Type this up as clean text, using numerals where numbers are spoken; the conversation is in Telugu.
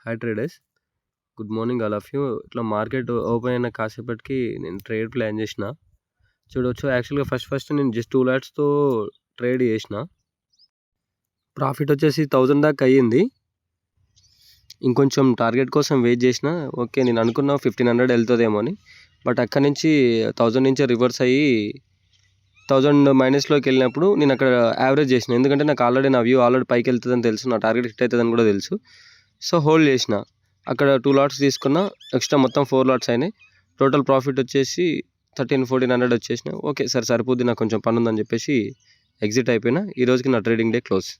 Hi traders, good morning all of you. ఇట్లా మార్కెట్ ఓపెన్ అయిన కాసేపటికి నేను ట్రేడ్ ప్లాన్ చేసిన. చూడొచ్చు, యాక్చువల్గా ఫస్ట్ నేను జస్ట్ 2 లాట్స్తో ట్రేడ్ చేసిన. ప్రాఫిట్ వచ్చేసి 1000 దాకా అయ్యింది. ఇంకొంచెం టార్గెట్ కోసం వెయిట్ చేసిన. ఓకే, నేను అనుకున్నా 1500 వెళ్తుందేమో అని. బట్ అక్కడి నుంచి 1000 నుంచి రివర్స్ అయ్యి 1000 మైనస్లోకి వెళ్ళినప్పుడు నేను అక్కడ యావరేజ్ చేసిన. ఎందుకంటే నాకు ఆల్రెడీ నా వ్యూ ఆల్రెడీ పైకి వెళ్తుందని తెలుసు, నా టార్గెట్ హిట్ అవుతుందని కూడా తెలుసు. సో హోల్డ్ చేసిన. అక్కడ 2 లాట్స్ తీసుకున్నా, ఎక్స్ట్రా మొత్తం 4 లాట్స్ అయినాయి. టోటల్ ప్రాఫిట్ వచ్చేసి 1300-1400 వచ్చేసినాయి. ఓకే సార్, సరిపోద్ది, నాకు కొంచెం పని ఉందని చెప్పేసి ఎగ్జిట్ అయిపోయినా. ఈ రోజుకి నా ట్రేడింగ్ డే క్లోజ్.